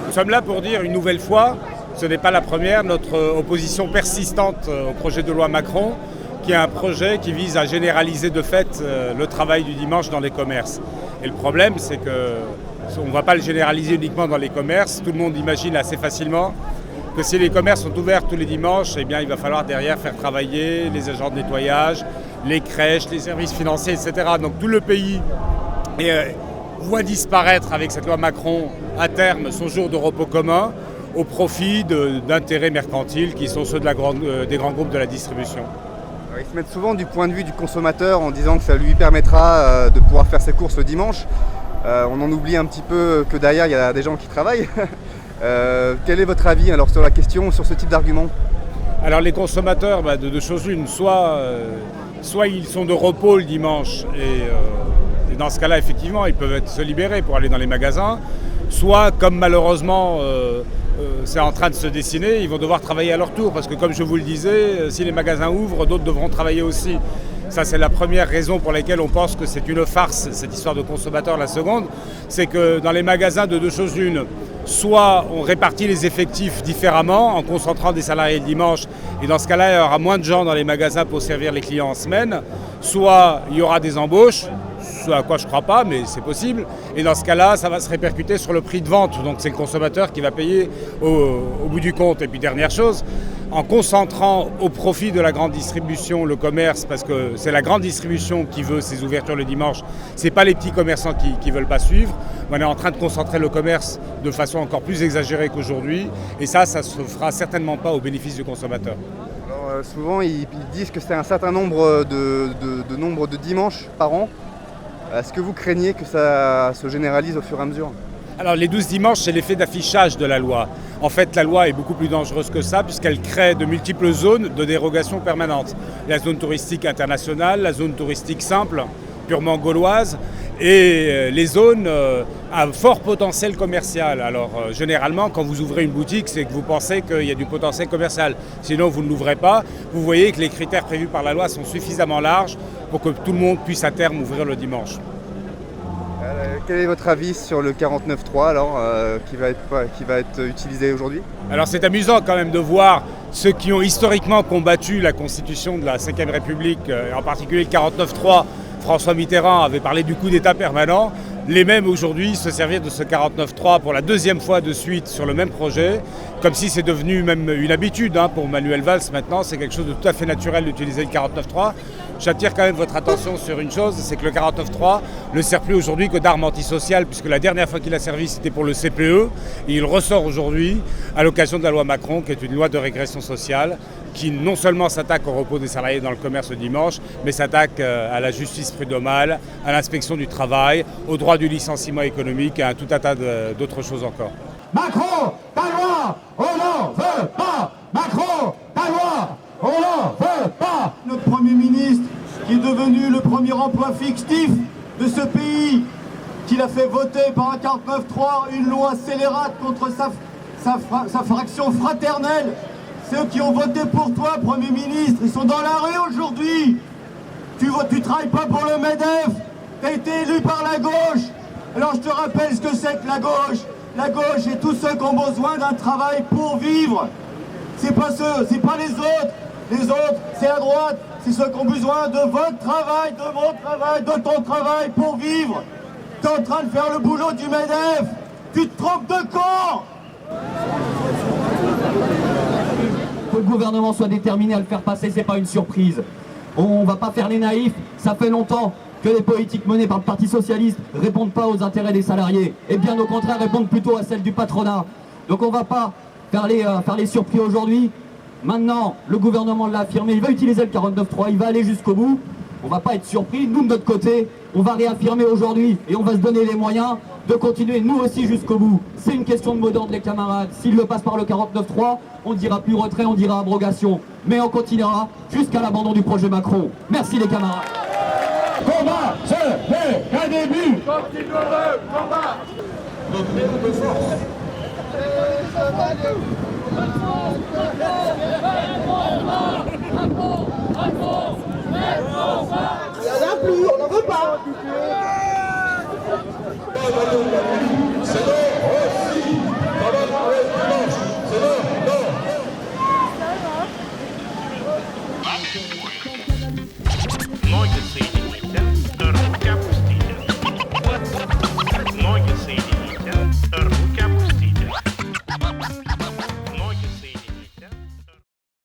Nous sommes là pour dire une nouvelle fois, ce n'est pas la première, notre opposition persistante au projet de loi Macron, qui est un projet qui vise à généraliser de fait le travail du dimanche dans les commerces. Et le problème, c'est qu'on ne va pas le généraliser uniquement dans les commerces. Tout le monde imagine assez facilement que si les commerces sont ouverts tous les dimanches, eh bien, il va falloir derrière faire travailler les agents de nettoyage, les crèches, les services financiers, etc. Donc tout le pays voit disparaître avec cette loi Macron à terme son jour de repos commun au profit d'intérêts mercantiles qui sont ceux des grands groupes de la distribution. Alors, ils se mettent souvent du point de vue du consommateur en disant que ça lui permettra de pouvoir faire ses courses le dimanche. On en oublie un petit peu que derrière il y a des gens qui travaillent. Quel est votre avis alors sur la question, sur ce type d'argument? Alors les consommateurs, de deux choses l'une, soit ils sont de repos le dimanche et dans ce cas-là, effectivement, ils peuvent se libérer pour aller dans les magasins. Soit, comme malheureusement c'est en train de se dessiner, ils vont devoir travailler à leur tour. Parce que comme je vous le disais, si les magasins ouvrent, d'autres devront travailler aussi. Ça, c'est la première raison pour laquelle on pense que c'est une farce, cette histoire de consommateur. La seconde, c'est que dans les magasins, de deux choses l'une, soit on répartit les effectifs différemment en concentrant des salariés le dimanche, et dans ce cas-là, il y aura moins de gens dans les magasins pour servir les clients en semaine, soit il y aura des embauches, ce à quoi je ne crois pas, mais c'est possible. Et dans ce cas-là, ça va se répercuter sur le prix de vente. Donc c'est le consommateur qui va payer au bout du compte. Et puis dernière chose, en concentrant au profit de la grande distribution le commerce, parce que c'est la grande distribution qui veut ses ouvertures le dimanche, ce n'est pas les petits commerçants qui ne veulent pas suivre. On est en train de concentrer le commerce de façon encore plus exagérée qu'aujourd'hui. Et ça ne se fera certainement pas au bénéfice du consommateur. Alors, souvent, ils disent que c'est un certain nombre de dimanches par an. Est-ce que vous craignez que ça se généralise au fur et à mesure? Alors les 12 dimanches, c'est l'effet d'affichage de la loi. En fait, la loi est beaucoup plus dangereuse que ça puisqu'elle crée de multiples zones de dérogation permanente. La zone touristique internationale, la zone touristique simple, purement gauloise, et les zones à fort potentiel commercial. Alors généralement, quand vous ouvrez une boutique, c'est que vous pensez qu'il y a du potentiel commercial. Sinon, vous ne l'ouvrez pas. Vous voyez que les critères prévus par la loi sont suffisamment larges pour que tout le monde puisse à terme ouvrir le dimanche. Quel est votre avis sur le 49.3 alors, qui va être utilisé aujourd'hui? Alors c'est amusant quand même de voir ceux qui ont historiquement combattu la constitution de la Ve République, en particulier le 49.3. François Mitterrand avait parlé du coup d'État permanent. Les mêmes aujourd'hui se servir de ce 49.3 pour la deuxième fois de suite sur le même projet, comme si c'est devenu même une habitude pour Manuel Valls maintenant, c'est quelque chose de tout à fait naturel d'utiliser le 49.3. J'attire quand même votre attention sur une chose, c'est que le 49.3 ne sert plus aujourd'hui que d'arme antisociale, puisque la dernière fois qu'il a servi c'était pour le CPE, et il ressort aujourd'hui à l'occasion de la loi Macron, qui est une loi de régression sociale, qui non seulement s'attaque au repos des salariés dans le commerce le dimanche, mais s'attaque à la justice prud'homale, à l'inspection du travail, au droit du licenciement économique et à tout un tas d'autres choses encore. Macron, ta loi, on n'en veut pas. Macron, ta loi, on n'en veut pas. Notre Premier ministre, qui est devenu le premier emploi fictif de ce pays, qu'il a fait voter par un 49.3 une loi scélérate contre sa fraction fraternelle. Ceux qui ont voté pour toi, Premier ministre, ils sont dans la rue aujourd'hui. Tu travailles pas pour le MEDEF, tu as été élu par la gauche. Alors je te rappelle ce que c'est que la gauche. La gauche et tous ceux qui ont besoin d'un travail pour vivre. C'est pas ceux, c'est pas les autres. Les autres, c'est la droite. C'est ceux qui ont besoin de votre travail, de mon travail, de ton travail pour vivre. Tu es en train de faire le boulot du MEDEF. Tu te trompes de camp. Que le gouvernement soit déterminé à le faire passer, c'est pas une surprise. On va pas faire les naïfs, ça fait longtemps que les politiques menées par le Parti Socialiste répondent pas aux intérêts des salariés, et bien au contraire répondent plutôt à celles du patronat. Donc on va pas faire les surpris aujourd'hui. Maintenant, le gouvernement l'a affirmé, il va utiliser le 49.3, il va aller jusqu'au bout. On va pas être surpris, nous de notre côté, on va réaffirmer aujourd'hui et on va se donner les moyens de continuer nous aussi jusqu'au bout. C'est une question de mot d'ordre les camarades. S'il le passe par le 49.3, on dira plus retrait, on dira abrogation. Mais on continuera jusqu'à l'abandon du projet Macron. Merci les camarades. Combat, ce n'est qu'un début. Continue le combat. Notre de force. Il y en a plus, on n'en veut pas. C'est